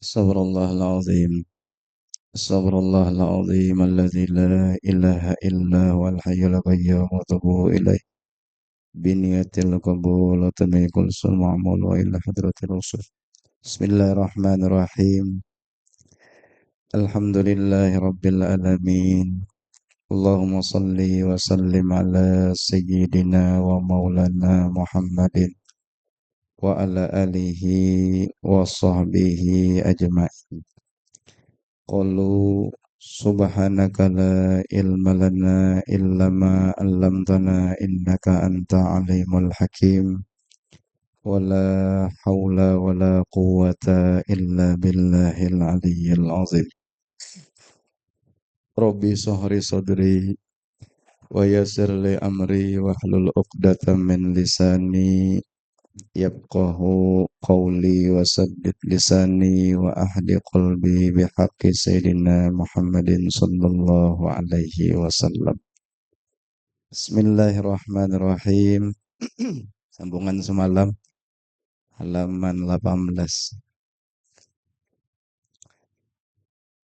استغفر الله العظيم. استغفر الله العظيم الذي لا إله إلا هو الحي القيوم وأتوب إليه بنية القبول وتميم كل معمول وإلى حضرة الرسول. بسم الله الرحمن الرحيم. الحمد لله رب العالمين. اللهم صل وسلم على سيدنا ومولانا محمد وعلى آله وصحبه أجمعين. Qalu subhanaka la ilma lana illa ma 'allamtana innaka anta alimul hakim wala haula wala quwwata illa billahil aliyyil azim. Rabbi sahri sadri wa yassir li amri wahlul 'uqdatam min lisani yafqahu qawli wa saddid lisani wa ahdi qalbi bihaqqi sayyidina Muhammadin sallallahu alaihi wasallam. Bismillahirrahmanirrahim. Sambungan semalam halaman 18.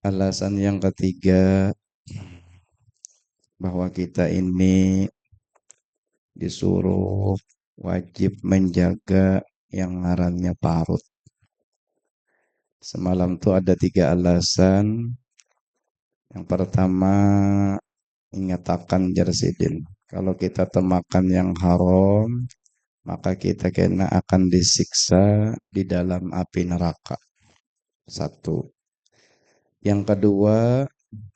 Alasan yang ketiga bahwa kita ini disuruh wajib menjaga yang ngarannya parut. Semalam tuh ada 3 alasan. Yang pertama, ingat akan jarsidin. Kalau kita temakan yang haram, maka kita kena akan disiksa di dalam api neraka. 1. Yang kedua,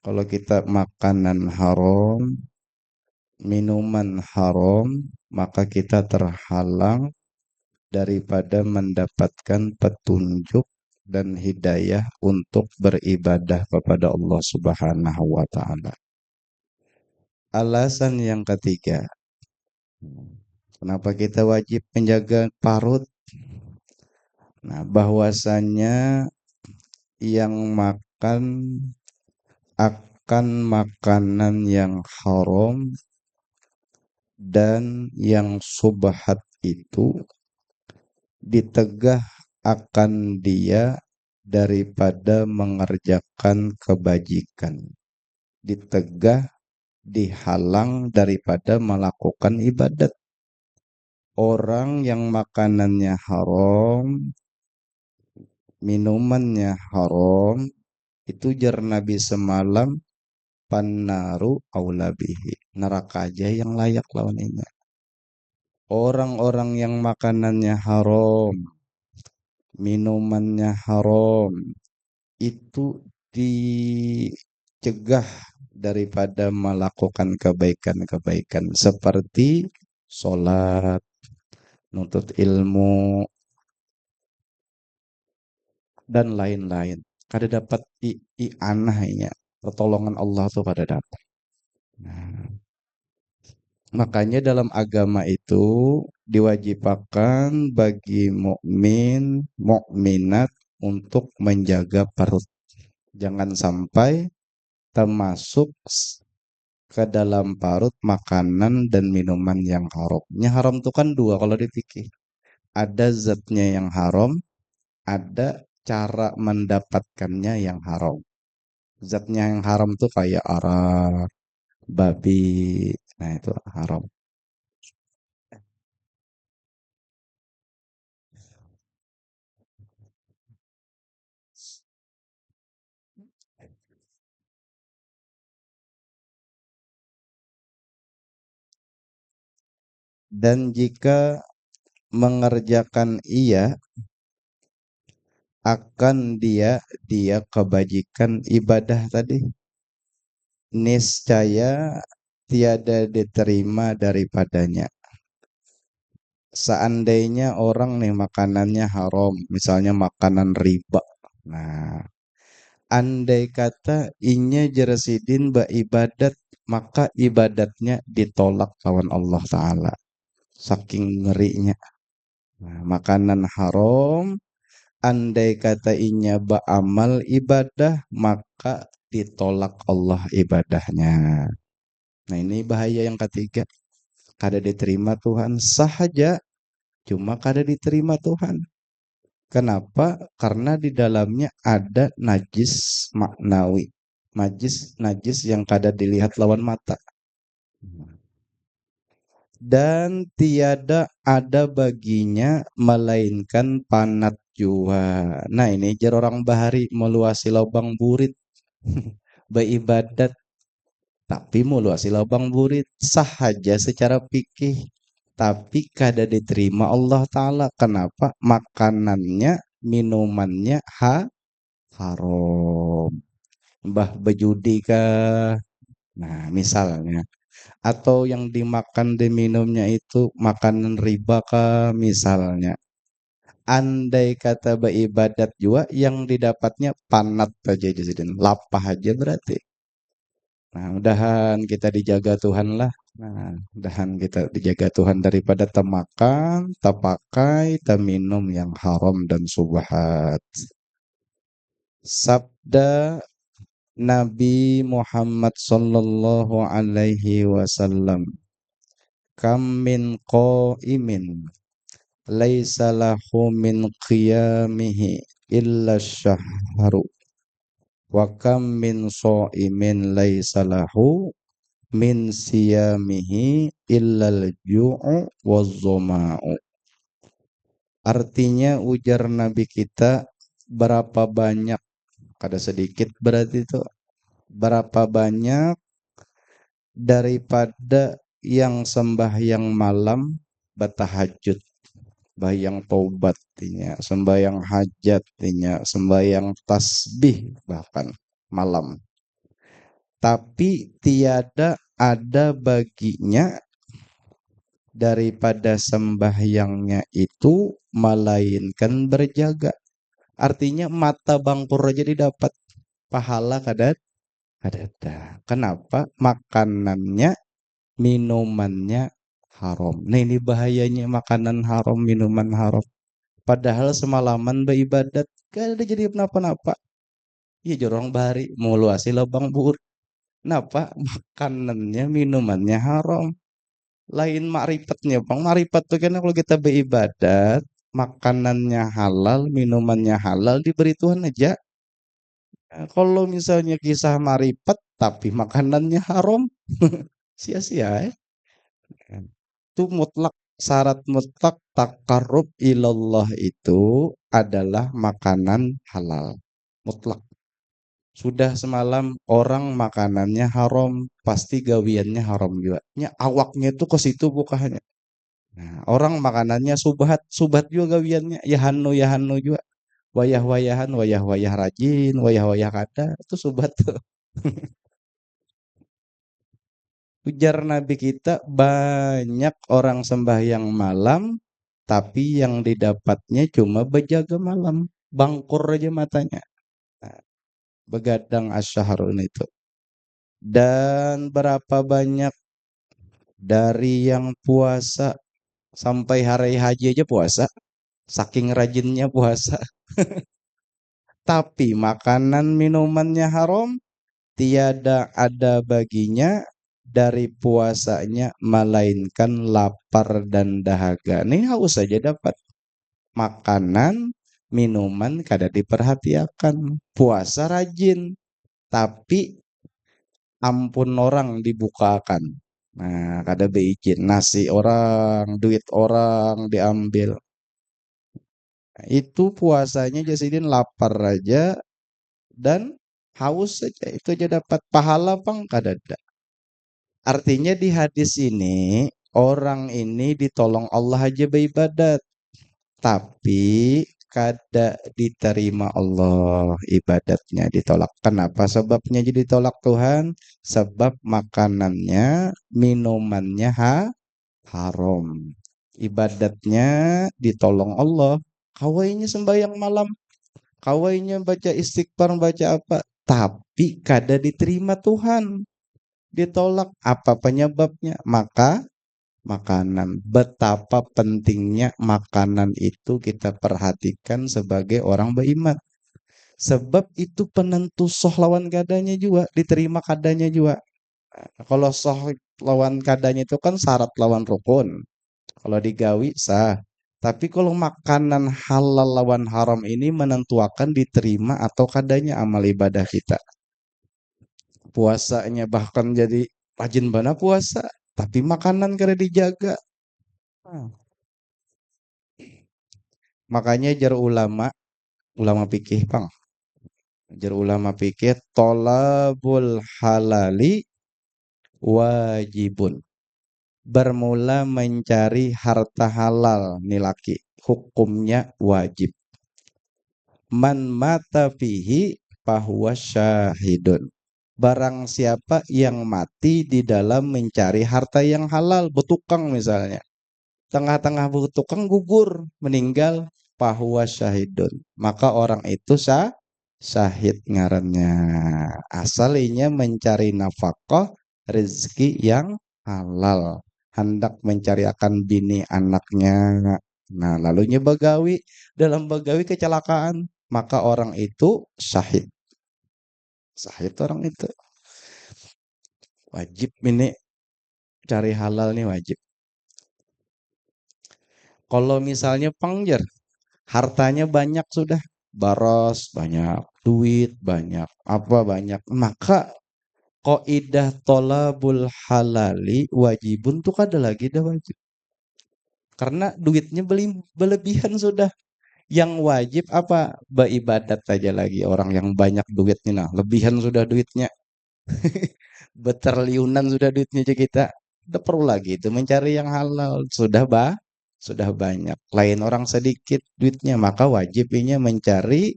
kalau kita makanan haram, minuman haram, maka kita terhalang daripada mendapatkan petunjuk dan hidayah untuk beribadah kepada Allah Subhanahu wa taala. Alasan yang ketiga, kenapa kita wajib menjaga parut? Nah, bahwasanya yang makan akan makanan yang haram dan yang subhat itu ditegah akan dia daripada mengerjakan kebajikan. Ditegah, dihalang daripada melakukan ibadat. Orang yang makanannya haram, minumannya haram, itu jar Nabi semalam, pannaru aulabihi. Neraka aja yang layak lawan ini. Orang-orang yang makanannya haram, minumannya haram, itu dicegah daripada melakukan kebaikan-kebaikan seperti sholat, nuntut ilmu, dan lain-lain. Kada dapat anahnya, pertolongan Allah tuh kada dapat. Nah, makanya dalam agama itu diwajibkan bagi mukmin, mukminat untuk menjaga perut. Jangan sampai termasuk ke dalam parut makanan dan minuman yang haram. Yang haram itu kan 2 kalau dipikir. Ada zatnya yang haram, ada cara mendapatkannya yang haram. Zatnya yang haram tuh kayak arak, babi, nah itu haram. Dan jika mengerjakan ia akan dia kebajikan ibadah tadi, niscaya tiada diterima daripadanya. Seandainya orang nih makanannya haram, misalnya makanan riba. Nah, andai kata inya jeresidin ibadat, maka ibadatnya ditolak lawan Allah Ta'ala. Saking ngerinya. Nah, makanan haram, andai kata inya amal ibadah, maka ditolak Allah ibadahnya. Nah, ini bahaya yang ketiga. Kada diterima Tuhan sahaja, cuma kada diterima Tuhan. Kenapa? Karena di dalamnya ada najis maknawi. Najis yang kada dilihat lawan mata. Dan tiada ada baginya melainkan panat jua. Nah ini jar orang bahari meluasi lubang burit beribadat, tapi meluasi lubang burit sah saja secara fikih, tapi kada diterima Allah Ta'ala. Kenapa? Makanannya, minumannya haram. Mbah bejudi kah? Nah misalnya, atau yang dimakan diminumnya itu makanan riba kah misalnya. Andai kata beribadat juga yang didapatnya panat aja jadi lapah aja berarti. Nah, mudahan kita dijaga Tuhan lah. Nah, mudahan kita dijaga Tuhan daripada temakan, tapakai, minum yang haram dan subhat. Sabda Nabi Muhammad sallallahu alaihi wasallam, kam min qaimin laisa lahu min qiyamihi illa syahru wa kam min shaimin laisa lahu min siyamihi illal ju'u wazzama'u. Artinya ujar Nabi kita, berapa banyak, kada sedikit berarti itu, berapa banyak daripada yang sembahyang malam bertahajud, sembahyang taubat tinya, sembahyang hajat tinya, sembahyang tasbih bahkan malam. Tapi tiada ada baginya daripada sembahyangnya itu melainkan berjaga. Artinya mata bangkur aja didapat, pahala kada ada. Kenapa? Makanannya, minumannya haram. Nah ini bahayanya makanan haram, minuman haram. Padahal semalaman beribadat, gak ada jadi kenapa-napa. Iya jorong bahari, mau luasi lubang bur. Kenapa? Makanannya, minumannya haram. Lain makrifatnya, bang. Makrifat tuh kan kalau kita beribadat, makanannya halal, minumannya halal, diberi Tuhan aja. Nah, kalau misalnya kisah marifat, tapi makanannya haram, sia-sia ya. Itu mutlak, syarat mutlak takarrub ilallah itu adalah makanan halal. Mutlak. Sudah semalam orang makanannya haram, pasti gawiannya haram juga. Awaknya itu ke situ bukannya. Nah, orang makanannya subhat, subhat juga gawiannya. Ya hanu juga. Wayah-wayahan, wayah-wayah rajin, wayah-wayah kada, itu subhat tuh. Ujar Nabi kita, banyak orang sembahyang malam, tapi yang didapatnya cuma bejaga malam. Bangkur aja matanya. Nah, begadang asyahrun itu. Dan berapa banyak dari yang puasa sampai hari haji aja puasa. Saking rajinnya puasa. Tapi makanan minumannya haram, tiada ada baginya dari puasanya melainkan lapar dan dahaga. Ini haus saja dapat. Makanan, minuman kada diperhatikan. Puasa rajin, tapi ampun orang dibukakan. Nah, kada beizin. Nasi orang, duit orang diambil. Nah, itu puasanya Jasidin lapar aja dan haus saja. Itu aja dapat pahala pang kada ada. Artinya di hadis ini orang ini ditolong Allah aja beribadat, tapi kada diterima Allah ibadatnya ditolak. Kenapa? Sebabnya jadi tolak Tuhan? Sebab makanannya, minumannya haram. Ibadatnya ditolong Allah. Kawainya sembahyang malam, kawainya baca istighfar, baca apa, tapi kada diterima Tuhan. Ditolak. Apa penyebabnya? Maka makanan. Betapa pentingnya makanan itu kita perhatikan sebagai orang beriman. Sebab itu penentu soh lawan kadanya juga, diterima kadanya juga. Kalau soh lawan kadanya itu kan syarat lawan rukun. Kalau digawi sah. Tapi kalau makanan halal lawan haram ini menentukan diterima atau kadanya amal ibadah kita. Puasanya bahkan jadi rajin bana puasa, tapi makanan kada dijaga. Hmm. Makanya jar ulama, ulama fikih pang, jar ulama fikih tolabul halali wajibun. Bermula mencari harta halal nih laki, hukumnya wajib. Man mata fihi fahuwa syahidun. Barang siapa yang mati di dalam mencari harta yang halal, betukang misalnya. Tengah-tengah bertukang gugur, meninggal, fahuwa syahidun. Maka orang itu syahid ngarannya. Asalinya mencari nafkah rezeki yang halal. Hendak mencari akan bini anaknya. Nah, lalunya bagawi. Dalam bagawi kecelakaan. Maka orang itu syahid. Syahid orang itu. Wajib ini cari halal nih wajib. Kalau misalnya pengjer, hartanya banyak sudah. Baros banyak, duit banyak, apa banyak. Maka qaidah tolabul halali wajibun tuh ada lagi dah wajib. Karena duitnya berlebihan sudah. Yang wajib apa? Beribadat saja lagi orang yang banyak duitnya. Nah, lebihan sudah duitnya. Betriliunan sudah duitnya aja kita. Udah perlu lagi itu mencari yang halal. Sudah banyak. Lain orang sedikit duitnya, maka wajibnya mencari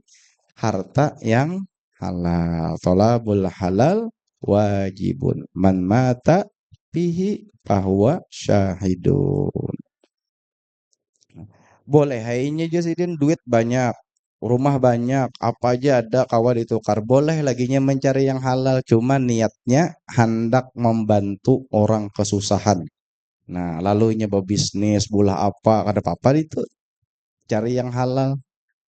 harta yang halal. Tolabul halal wajibun. Man mata fihi fahuwa syahidun. Boleh, hainya Jasidin duit banyak, rumah banyak, apa aja ada kawan ditukar. Boleh laginya mencari yang halal, cuma niatnya hendak membantu orang kesusahan. Nah, lalu nyoba bisnis, bulah apa, ada apa-apa itu cari yang halal.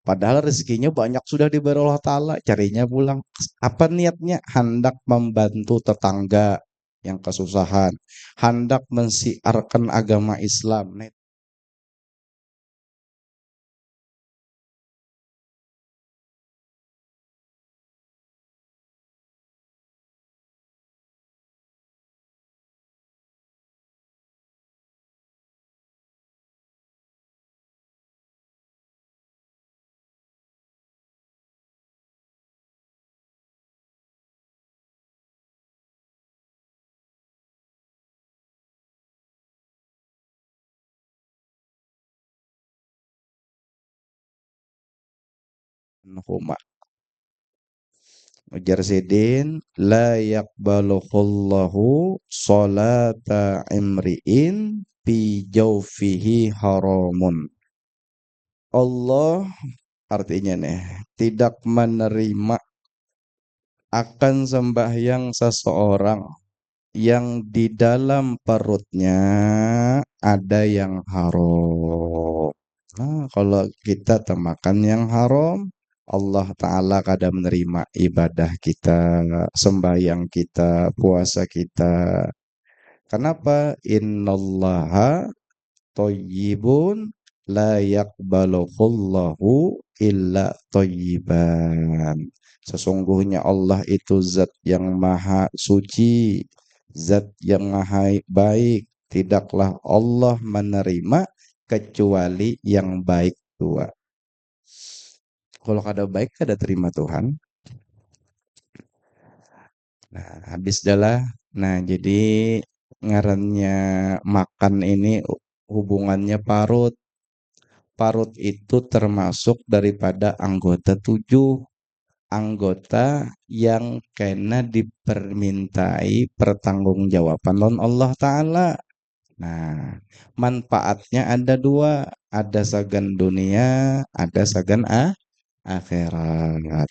Padahal rezekinya banyak sudah diberi Allah Ta'ala, carinya pulang. Apa niatnya? Hendak membantu tetangga yang kesusahan. Hendak mensiarkan agama Islam. Nah, huma. Ujar Sidin, la yakbalullahu salata imri'in fi jawfihi haramun. Allah artinya nih, tidak menerima akan sembahyang seseorang yang di dalam perutnya ada yang haram. Nah, kalau kita termakan yang haram, Allah Ta'ala kadang menerima ibadah kita, sembahyang kita, puasa kita. Kenapa? Innallaha thayyibun la yaqbalullahu illa thayyiban. Sesungguhnya Allah itu zat yang maha suci, zat yang maha baik. Tidaklah Allah menerima kecuali yang baik tua. Kalau kada baik kada terima Tuhan. Nah, habis dah. Nah, jadi ngarannya makan ini hubungannya parut. Parut itu termasuk daripada anggota tujuh. Anggota yang kena dipermintai pertanggungjawaban oleh Allah Ta'ala. Nah, manfaatnya ada dua. Ada sagan dunia, ada sagan akhirat.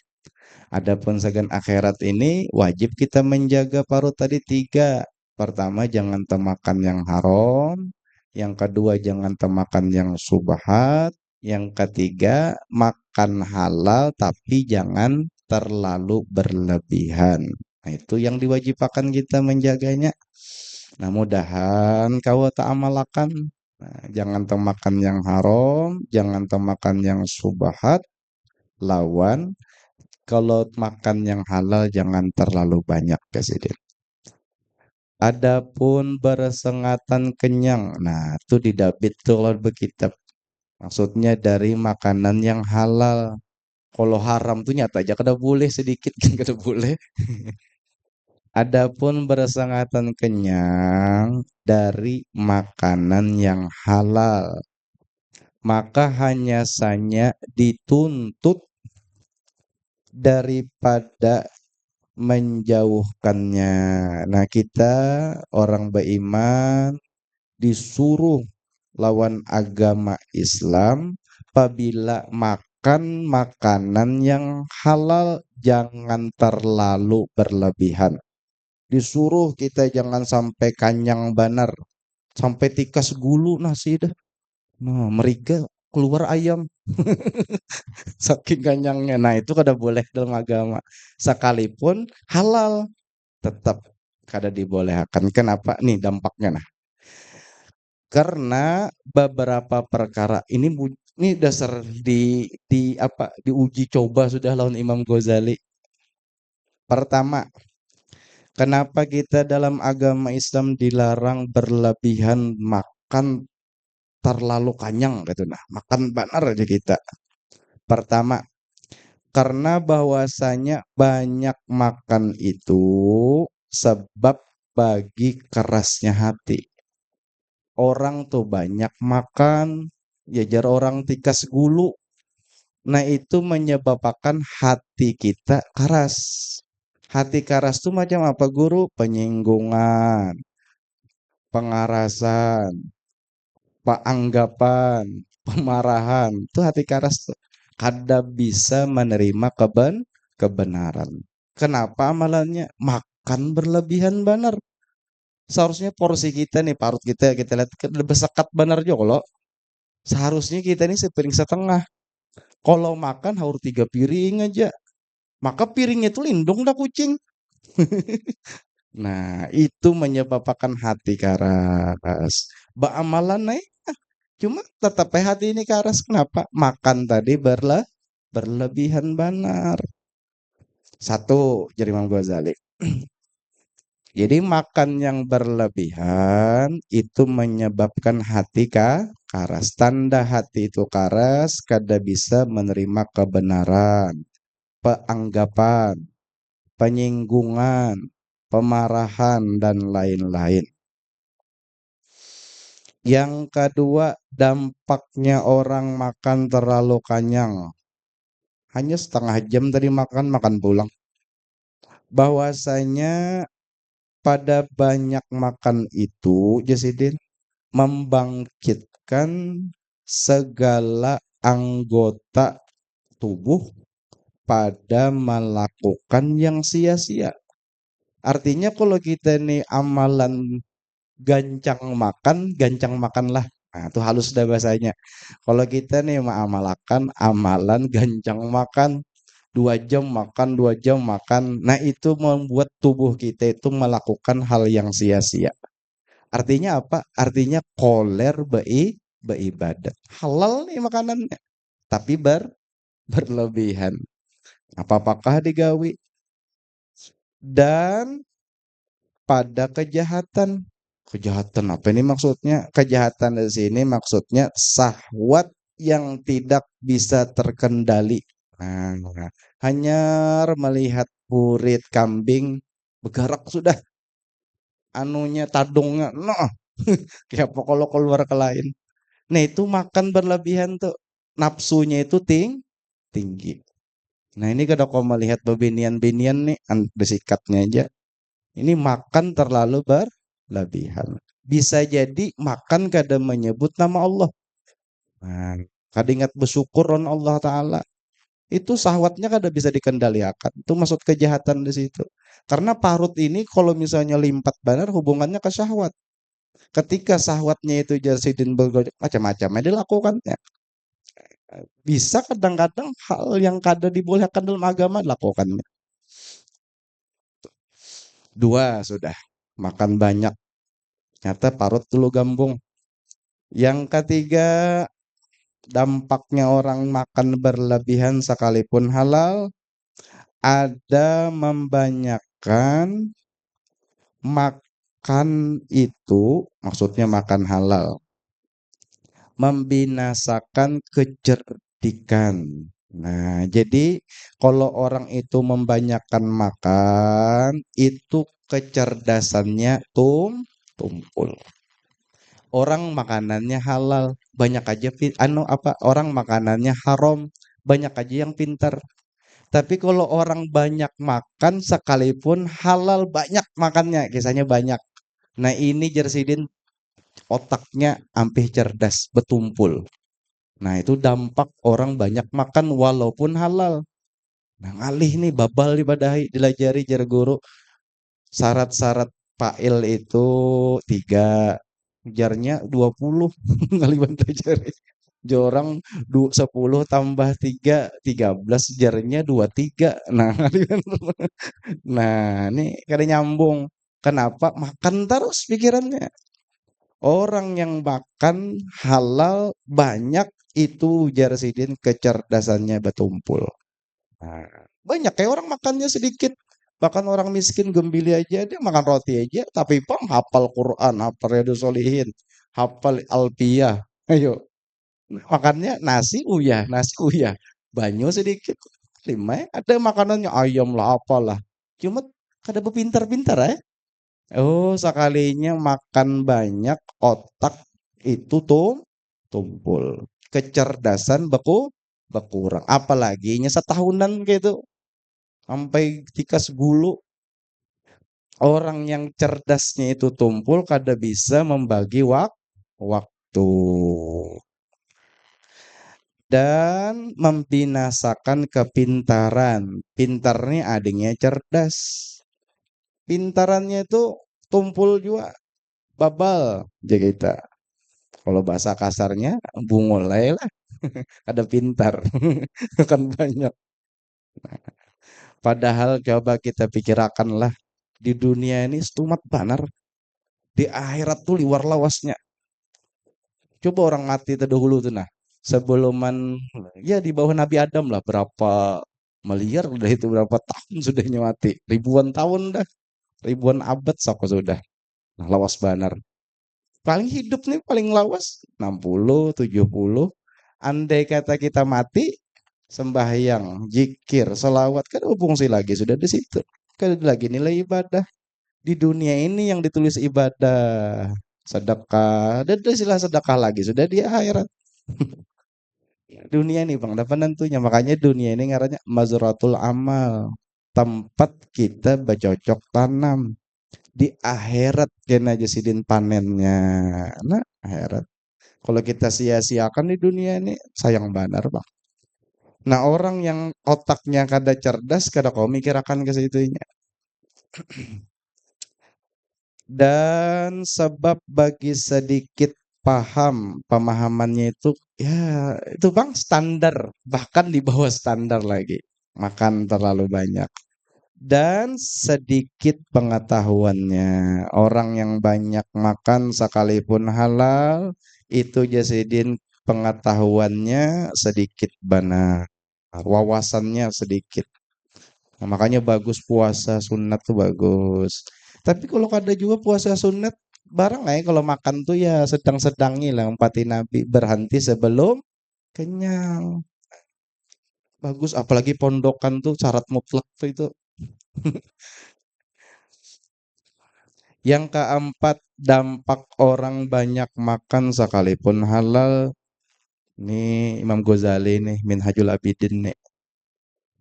Adapun sagan akhirat ini wajib kita menjaga paruh tadi tiga. Pertama, jangan temakan yang haram. Yang kedua, jangan temakan yang subhat. Yang ketiga, makan halal tapi jangan terlalu berlebihan. Nah, itu yang diwajibkan kita menjaganya. Nah, mudahan kau tak amalkan. Nah, jangan makan yang haram, jangan makan yang subhat, lawan. Kalau makan yang halal jangan terlalu banyak, Presiden. Adapun bersengatan kenyang, nah itu didabit tuh kalau bekitab. Maksudnya dari makanan yang halal. Kalau haram tuh nyata aja kada boleh sedikit kan kada boleh. Adapun bersengatan kenyang dari makanan yang halal, maka hanya saja dituntut daripada menjauhkannya. Nah, kita orang beriman disuruh lawan agama Islam apabila makan makanan yang halal jangan terlalu berlebihan. Disuruh kita jangan sampai kanyang banar, sampai tikas gulu nasi dah. Nah, mereka keluar ayam saking kanyangnya. Nah, itu kada boleh dalam agama. Sekalipun halal tetap kada dibolehkan. Kenapa? Nih dampaknya nah. Karena beberapa perkara ini dasar di apa diuji coba sudah lawan Imam Ghazali. Pertama, kenapa kita dalam agama Islam dilarang berlebihan makan terlalu kanyang gitu nah. Makan banar aja kita. Pertama, karena bahwasanya banyak makan itu sebab bagi kerasnya hati. Orang tuh banyak makan, jajar orang tikas gulu. Nah itu menyebabkan hati kita keras. Hati keras tuh macam apa guru? Penyinggungan, pengarasan, anggapan, pemarahan. Itu hati keras tuh. Kada bisa menerima kebenaran. Kenapa amalannya? Makan berlebihan benar. Seharusnya porsi kita nih, parut kita lihat kan lebih sekat benar juga loh. Seharusnya kita ini sepiring setengah. Kalau makan harus 3 piring aja. Maka piringnya itu lindung dah kucing. Nah, itu menyebabkan hati karas. Amalan naik, cuma tetap hati ini karas. Kenapa? Makan tadi berlebihan benar. Satu, jadi Imam Ghazali. Jadi makan yang berlebihan itu menyebabkan hati karas. Tanda hati itu karas, kada bisa menerima kebenaran, peanggapan, penyinggungan, pemarahan, dan lain-lain. Yang kedua, dampaknya orang makan terlalu kenyang. Hanya setengah jam tadi makan pulang. Bahwasanya pada banyak makan itu, Jasidin, membangkitkan segala anggota tubuh pada melakukan yang sia-sia. Artinya kalau kita nih amalan gancang makanlah. Nah, itu halus dah bahasanya. Kalau kita nih mengamalkan amalan gancang makan, 2 jam makan, 2 jam makan. Nah, itu membuat tubuh kita itu melakukan hal yang sia-sia. Artinya apa? Artinya koler beribadat. Halal nih makanannya, tapi berlebihan. Apakah digawi? Dan pada kejahatan. Kejahatan apa ini maksudnya? Kejahatan di sini maksudnya syahwat yang tidak bisa terkendali. Nah, hanya melihat kurit kambing bergerak sudah anunya tadungnya, nah, kayak apa kalau keluar ke lain. Nah, itu makan berlebihan tuh. Nafsunya itu tinggi. Nah, ini kalau kau melihat bebinian-binian nih, bersikatnya aja. Ini makan terlalu berlebihan. Bisa jadi makan kada menyebut nama Allah. Nah, kada ingat bersyukur on Allah Ta'ala. Itu syahwatnya kada bisa dikendalikan. Itu maksud kejahatan di situ. Karena parut ini kalau misalnya limpat benar hubungannya ke syahwat. Ketika syahwatnya itu jasidin bergojek macam-macamnya dilakukannya. Bisa kadang-kadang hal yang kada dibolehkan dalam agama dilakukannya. Dua sudah makan banyak. Nyata parut dulu gambung. Yang ketiga, dampaknya orang makan berlebihan sekalipun halal, ada membanyakkan makan itu, maksudnya makan halal, membinasakan kecerdikan. Nah, jadi kalau orang itu membanyakkan makan, itu kecerdasannya tumpul. Orang makanannya halal, banyak aja orang makanannya haram, banyak aja yang pintar. Tapi kalau orang banyak makan sekalipun halal banyak makannya, kisahnya banyak. Nah, ini Jersidin otaknya ampih cerdas, betumpul. Nah, itu dampak orang banyak makan walaupun halal. Nah, ngalih nih babal dipadahi dilajari jar guru. Syarat-syarat fa'il itu 3, jarnya 20. Ngaliban dilajari. Jorang 10 tambah 3, 13, jarnya 23. Nah, ngaliban. Nah, ini kada nyambung. Kenapa? Makan terus pikirannya. Orang yang makan halal banyak itu ujar Sidin kecerdasannya betumpul. Nah, banyak kayak orang makannya sedikit. Bahkan orang miskin gembili aja dia makan roti aja tapi pang hafal Quran, hafal Riyadhus Shalihin, hafal Alpiyah. Ayo, makannya nasi uyah, banyu sedikit. Lima ada makanannya ayam lah apalah. Cuma kada berpintar-pintar ya. Oh, sekalinya makan banyak, otak itu tumpul. Kecerdasan berkurang. Apalagi nya setahunan gitu. Sampai tikas bulu. Orang yang cerdasnya itu tumpul kada bisa membagi waktu. Dan membinasakan kepintaran. Pintarnya adanya cerdas. Pintarannya itu tumpul juga. Babal. Jadi kita. Kalau bahasa kasarnya bungul lah. Ada pintar. Kan banyak. Padahal coba kita pikirkanlah. Di dunia ini setumat banar. Di akhirat tuh liwar lawasnya. Coba orang mati terdahulu tuh nah. Sebelum ya di bawah Nabi Adam lah. Berapa miliar udah itu, berapa tahun sudahnya mati. Ribuan tahun dah. Ribuan abad sok sudah. Nah, lawas banar. Paling hidup nih paling lawas 60, 70. Andai kata kita mati, sembahyang, jikir, selawat, kan fungsi lagi sudah di situ. Kan ada lagi nilai ibadah. Di dunia ini yang ditulis ibadah, sedekah, dan ada istilah sedekah lagi sudah di akhirat. Dunia ini bang, ada penentunya. Makanya dunia ini ngarannya mazratul amal, tempat kita bercocok tanam. Di akhirat kena jasidin panennya. Nah, akhirat. Kalau kita sia-siakan di dunia ini sayang benar bang. Nah, orang yang otaknya kada cerdas, kada kau mikir akan ke situnya. Dan sebab bagi sedikit pemahamannya itu ya itu bang standar, bahkan di bawah standar lagi. Makan terlalu banyak. Dan sedikit pengetahuannya. Orang yang banyak makan sekalipun halal, itu jasidin pengetahuannya sedikit benar. Wawasannya sedikit. Nah, makanya bagus puasa sunat tuh bagus. Tapi kalau ada juga puasa sunat, barang ya kalau makan tuh ya sedang-sedangi lah. Empati Nabi berhenti sebelum kenyang. Bagus, apalagi pondokan tuh syarat mutlak tuh itu. Yang keempat, dampak orang banyak makan sekalipun halal. Ini Imam Ghazali nih, Minhajul Abidin nih.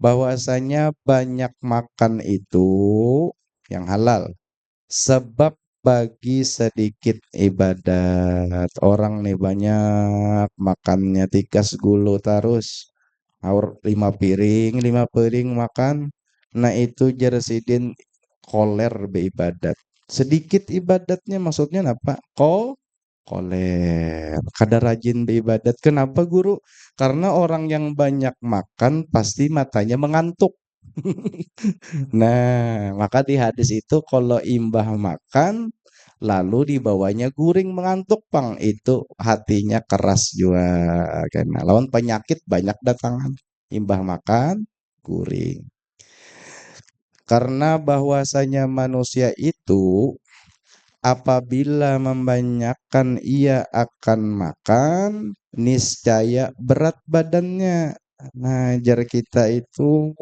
Bahwasanya banyak makan itu yang halal. Sebab bagi sedikit ibadat. Orang nih banyak makannya tikas gulu terus. Aur 5 piring makan. Nah itu Jersidin koler beibadat. Sedikit ibadatnya maksudnya apa? Koler. Kada rajin beibadat. Kenapa guru? Karena orang yang banyak makan pasti matanya mengantuk. Nah, maka di hadis itu kalau imbah makan lalu dibawanya guring mengantuk pang itu hatinya keras jua karena lawan penyakit banyak datangan imbah makan guring karena bahwasanya manusia itu apabila membanyakkan ia akan makan niscaya berat badannya. Nah, jar kita itu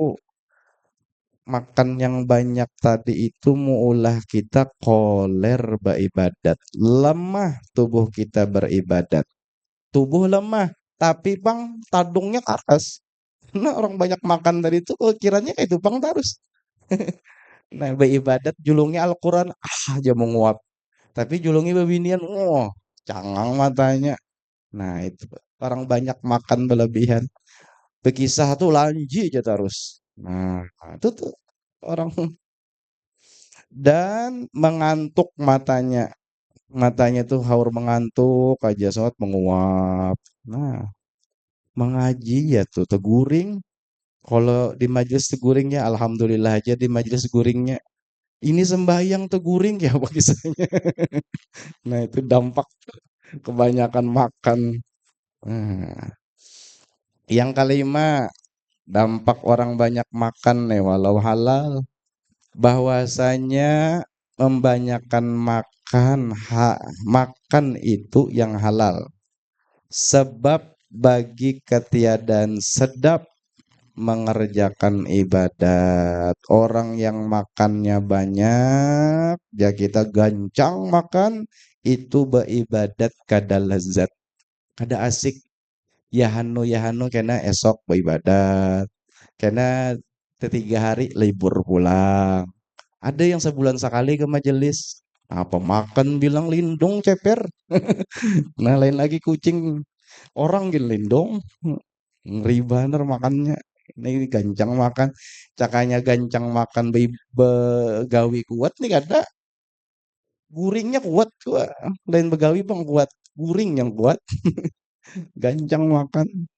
makan yang banyak tadi itu muulah kita koler beribadat. Lemah tubuh kita beribadat. Tubuh lemah, tapi bang tadungnya keras. Nah orang banyak makan tadi itu kiranya kayak itu bang terus. Nah beribadat julungnya Al-Quran aja menguap. Tapi julungnya bebinian, wah cangang matanya. Nah itu orang banyak makan berlebihan. Bekisah tuh lanji aja terus. Nah itu tuh orang dan mengantuk matanya. Matanya tuh haur mengantuk aja saat menguap. Nah, mengaji ya tuh teguring. Kalau di majelis teguringnya, alhamdulillah aja di majelis guringnya. Ini sembahyang teguring ya apa kisahnya. Nah, itu dampak kebanyakan makan. Nah, yang kelima, dampak orang banyak makan nih walau halal. Bahwasanya membanyakan makan itu yang halal. Sebab bagi ketiadaan sedap mengerjakan ibadat. Orang yang makannya banyak, ya kita gancang makan, itu beribadat kada lezat, kada asik. Ya hanu kena esok beribadat. Kena ketiga hari libur pulang. Ada yang sebulan sekali ke majelis. Apa makan bilang lindung ceper. Nah lain lagi kucing orang gini lindung. Ngeri banget makannya. Ini gancang makan. Cakanya gancang makan begawi kuat nih kada. Guringnya kuat juga. Lain begawi bang kuat. Guring yang kuat. Gancang makan.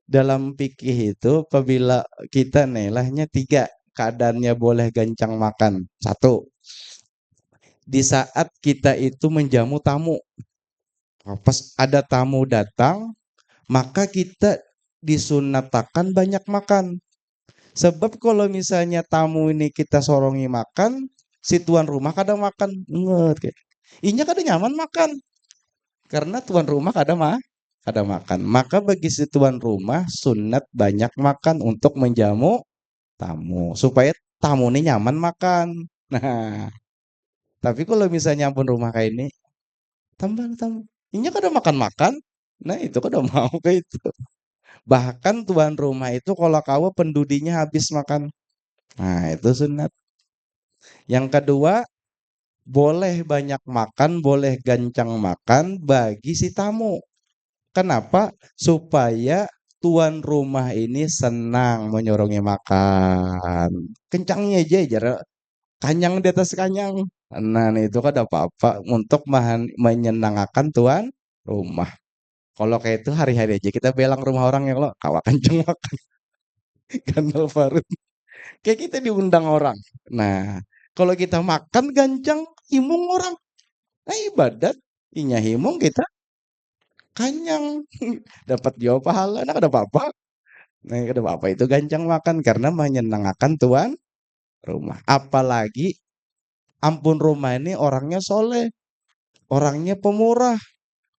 Dalam fikih itu apabila kita nih lahnya tiga keadaannya boleh gancang makan. Satu, di saat kita itu menjamu tamu. Pas ada tamu datang, maka kita disunatakan banyak makan. Sebab kalau misalnya tamu ini kita sorongi makan, si tuan rumah kadang makan, kayak. Inya kadang nyaman makan, karena tuan rumah kadang makan. Maka bagi si tuan rumah sunat banyak makan untuk menjamu tamu, supaya tamu ini nyaman makan. Nah, tapi kalau misalnya pun rumah kayak ini, tambah tambah. Inya kadang makan-makan, nah itu kadang mau kayak itu. Bahkan tuan rumah itu kalau kau pendudinya habis makan. Nah, itu sunat. Yang kedua, boleh banyak makan, boleh gancang makan bagi si tamu. Kenapa? Supaya tuan rumah ini senang menyorongi makan. Kencangnya aja, jara kanyang di atas kanyang. Nah, itu kan ada apa-apa untuk menyenangkan tuan rumah. Kalau kayak itu hari-hari aja kita belang rumah orang yang lo kawa kenceng makan ganal parut. Kayak kita diundang orang. Nah, kalau kita makan gancang, himung orang. Nah, ibadat. Inya himung kita kanyang. Dapat jawab pahala. Nah, ada apa-apa. Nah, ada apa-apa itu gancang makan. Karena menyenangkan tuan rumah. Apalagi ampun rumah ini orangnya soleh. Orangnya pemurah.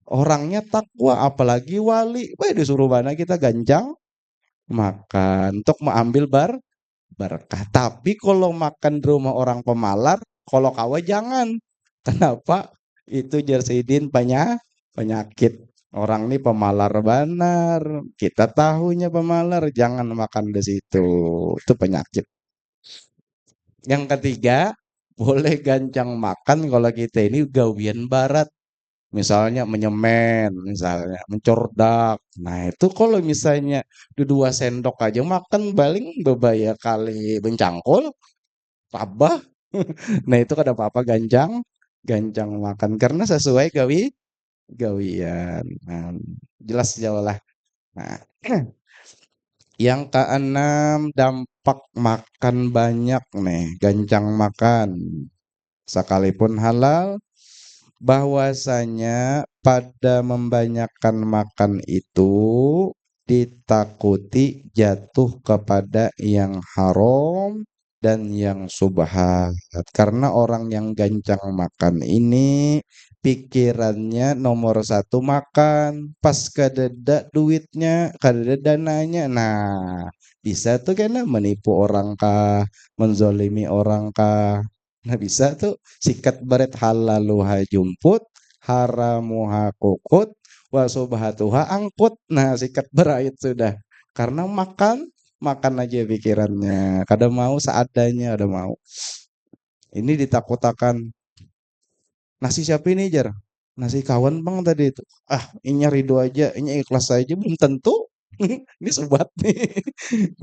Orangnya takwa. Apalagi wali. Wah, disuruh mana kita gancang makan. Untuk mengambil berkah. Tapi kalau makan di rumah orang pemalar, kalau kawa jangan. Kenapa? Itu jersidin penyakit. Orang ini pemalar benar. Kita tahunya pemalar, jangan makan di situ. Itu penyakit. Yang ketiga, boleh gancang makan kalau kita ini gawian barat. Misalnya menyemen, misalnya mencordak. Nah itu kalau misalnya dua sendok aja makan paling bebaya kali bencangkul, tabah. Nah itu kada apa-apa gancang, gancang makan karena sesuai gawian. Nah, jelas jauh lah. Nah, yang keenam dampak makan banyak nih, gancang makan. Sekalipun halal, bahwasanya pada membanyakan makan itu ditakuti jatuh kepada yang haram dan yang subhat. Karena orang yang gancang makan ini pikirannya nomor satu makan, pas kadeda duitnya, kadeda dananya. Nah, bisa tuh kena menipu orang kah, menzolimi orang kah. Nah, bisa tuh sikat baret halaluha jumput, haramuha kukut, wasobahatuha angkut. Nah, sikat berait sudah. Karena makan, makan aja pikirannya. Kadang mau seadanya, ada mau. Ini ditakut-takan. Nasi siapa ini, Jar? Nasi kawan bang tadi itu. Ah, ini ridho aja, ini ikhlas aja. Belum tentu. Ini sobat nih.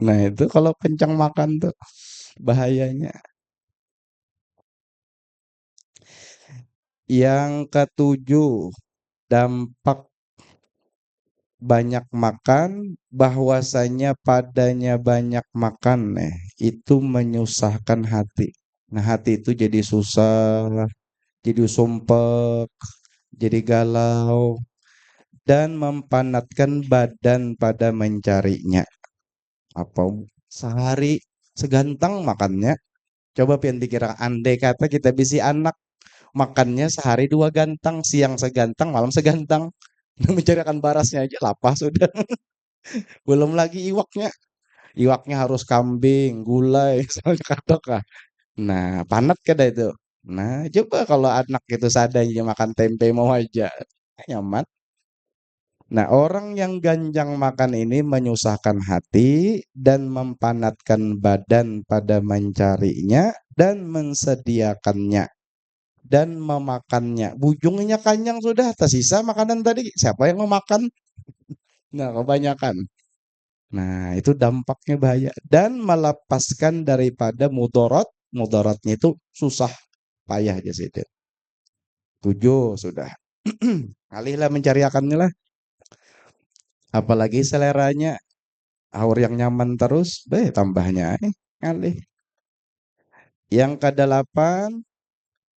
Nah, itu kalau kencang makan tuh bahayanya. Yang ketujuh, dampak banyak makan, bahwasanya padanya banyak makan itu menyusahkan hati. Nah, hati itu jadi susah, jadi sumpek, jadi galau, dan mempanatkan badan pada mencarinya. Apa sehari segantang makannya? Coba pian dikira andai kata kita bisi anak makannya sehari dua gantang, siang segantang, malam segantang. Mencari akan barasnya aja lapar sudah. Belum lagi iwaknya. Iwaknya harus kambing, gulai, soalnya kadok ah. Nah, panat kada itu. Nah, coba kalau anak itu seadanya makan tempe mau aja. Nyaman. Nah, orang yang ganjang makan ini menyusahkan hati dan mempanatkan badan pada mencarinya dan mensediakannya dan memakannya. Bujungnya kenyang sudah, tersisa makanan tadi. Siapa yang memakan? Nah, kebanyakan. Nah, itu dampaknya bahaya dan melepaskan daripada mudorot. Mudaratnya itu susah, payah aja sih itu. Tujuh sudah. Alihlah mencari akannya lah. Apalagi seleranya haur yang nyaman terus, deh tambahnya alih. Yang kedelapan,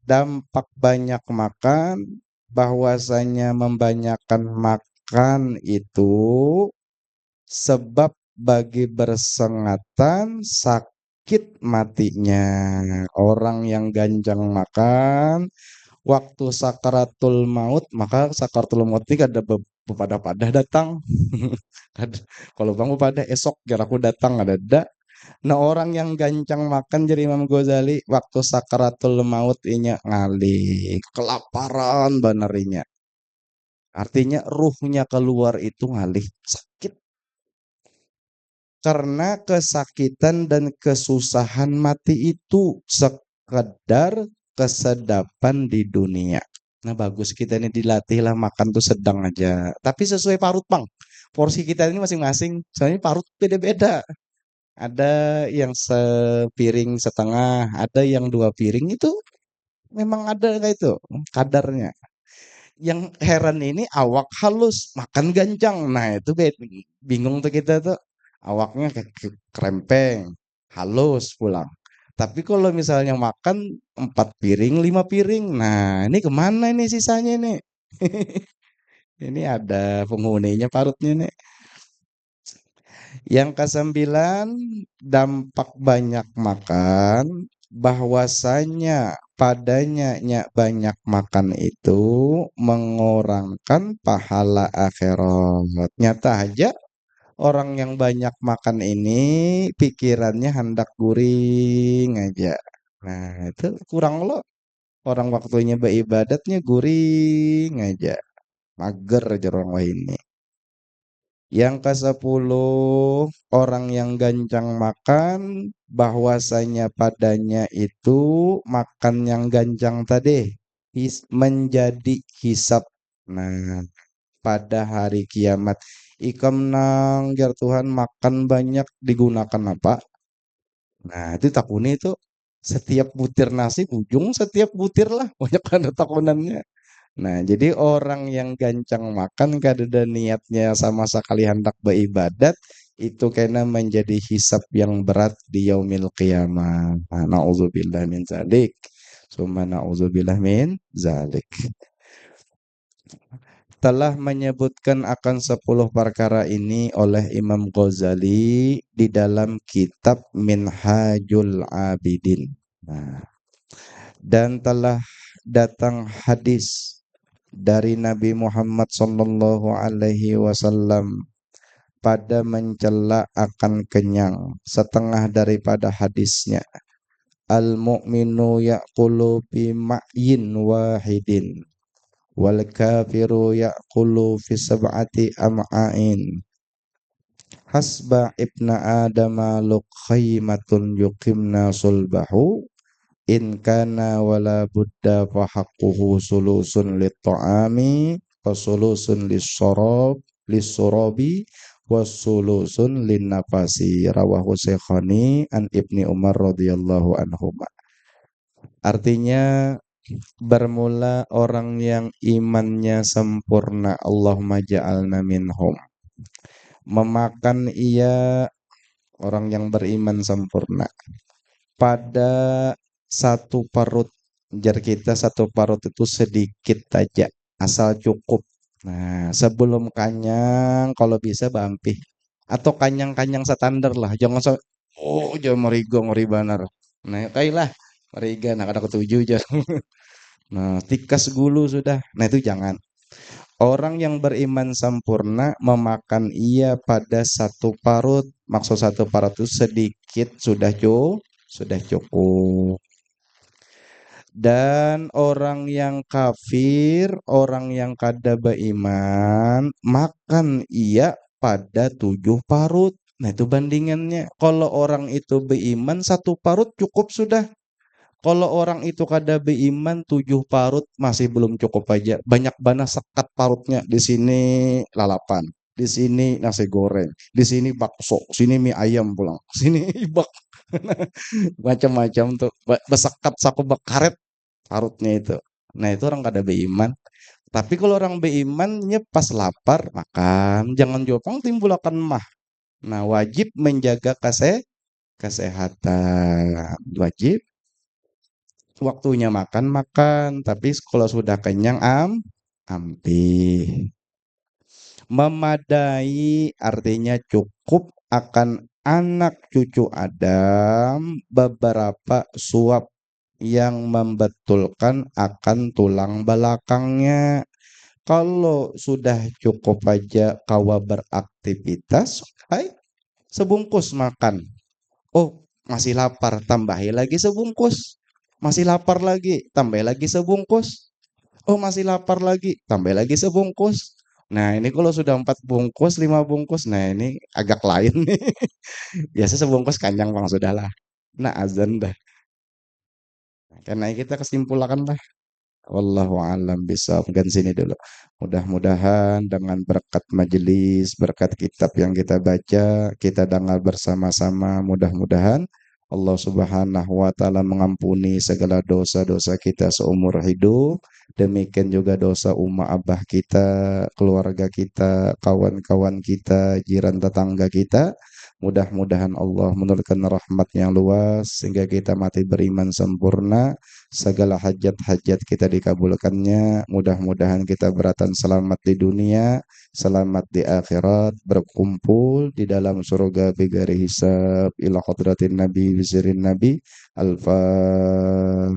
dampak banyak makan, bahwasanya membanyakan makan itu sebab bagi bersengatan sakit matinya. Orang yang ganjang makan waktu sakaratul maut, maka sakaratul maut ini ada pada datang. Kalau bang pada esok kira aku datang ada. Nah, orang yang gancang makan jadi Imam Ghazali waktu sakaratul maut inya ngalih kelaparan banarinya. Artinya ruhnya keluar itu ngalih sakit karena kesakitan dan kesusahan mati itu sekedar kesedapan di dunia. Nah, bagus kita ini dilatih lah makan tuh sedang aja. Tapi sesuai parut bang. Porsi kita ini masing-masing. Soalnya parut beda-beda. Ada yang sepiring setengah, ada yang dua piring itu memang ada kayak itu kadarnya. Yang heran ini awak halus, makan gancang. Nah, itu bingung tuh kita tuh. Awaknya kayak krempeng, halus pulang. Tapi kalau misalnya makan empat piring, lima piring, nah ini kemana ini sisanya nih? Ini ada penghuninya parutnya nih. Yang kesembilan, dampak banyak makan, bahwasanya padanya banyak makan itu mengurangkan pahala akhirat. Nyata aja orang yang banyak makan ini pikirannya hendak guring aja. Nah, itu kurang loh. Orang waktunya beribadatnya guring aja. Mager aja orang ini. Yang ke-10, orang yang gancang makan, bahwasanya padanya itu makan yang gancang tadi menjadi hisap. Nah, pada hari kiamat, ikam nang jar Tuhan makan banyak digunakan apa? Nah, itu takuni itu setiap butir nasi ujung setiap butir lah banyak ada takunannya. Nah, jadi orang yang gancang makan kada niatnya sama sekali hendak beribadat itu kena menjadi hisab yang berat di yaumil qiyamah. Nah, na'udzubillah min zalik. Summa na'udzubillah min zalik. Telah menyebutkan akan 10 perkara ini oleh Imam Ghazali di dalam kitab Minhajul Abidin. Nah, dan telah datang hadis dari Nabi Muhammad sallallahu alaihi wasallam pada mencela akan kenyang. Setengah daripada hadisnya, al mu'minu ya'kulu bi ma'yin wahidin wal kafiru ya'kulu fi sab'ati am'ain hasba ibna adama luqaymatun yuqimna sulbahu in kana wala budda fa haqquhu sulusun lit-ta'ami wa sulusun lis-surabi wa sulusun lin-nafasi rawahu Syekhani an Ibni Umar radhiyallahu anhuma. Artinya bermula orang yang imannya sempurna, Allahumma ja'alna minhum, memakan ia orang yang beriman sempurna pada satu parut. Jar kita satu parut itu sedikit aja, asal cukup. Nah, sebelum kanyang kalau bisa bampih atau kanyang-kanyang standar lah, jangan oh jangan merigo ngori banar. Nah, kailah meriga nak ada ketujuh jangan. Nah, tikas gulu sudah. Nah, itu jangan. Orang yang beriman sempurna memakan ia pada satu parut. Maksud satu parut itu sedikit sudah cukup. Dan orang yang kafir, orang yang kada beriman, makan ia pada 7 parut. Nah itu bandingannya. Kalau orang itu beriman, satu parut cukup sudah. Kalau orang itu kada beriman 7 parut masih belum cukup aja. Banyak banget sekat parutnya. Di sini lalapan, di sini nasi goreng, di sini bakso, sini mie ayam pulang, sini ibak, macam-macam tuh. Besekat saku bekaret parutnya itu. Nah itu orang kada beriman. Tapi kalau orang berimannya pas lapar makan, jangan jopang timbul akan mah. Nah wajib menjaga kesehatan. Wajib waktunya makan makan, tapi kalau sudah kenyang ampih. Memadai artinya cukup akan anak cucu Adam beberapa suap yang membetulkan akan tulang belakangnya. Kalau sudah cukup aja kawa beraktivitas, hai, sebungkus makan. Oh, masih lapar, tambahi lagi sebungkus. Masih lapar lagi, tambah lagi sebungkus. Oh, masih lapar lagi, tambah lagi sebungkus. Nah, ini kalau sudah 4 bungkus, 5 bungkus, nah ini agak lain nih. Biasa sebungkus kanyang bang sudah lah. Nah, azan dah. Karena kita kesimpulan lah. Wallahu a'lam bishawab. Kan sini dulu. Mudah-mudahan dengan berkat majelis, berkat kitab yang kita baca, kita dengar bersama-sama, mudah-mudahan Allah Subhanahu wa taala mengampuni segala dosa-dosa kita seumur hidup. Demikian juga dosa umat abah kita, keluarga kita, kawan-kawan kita, jiran tetangga kita. Mudah-mudahan Allah menurunkan rahmat yang luas sehingga kita mati beriman sempurna, segala hajat-hajat kita dikabulkannya. Mudah-mudahan kita beratan selamat di dunia, selamat di akhirat, berkumpul di dalam surga bigari hisab ila hadratin nabi bizirin nabi. Al-Fatihah.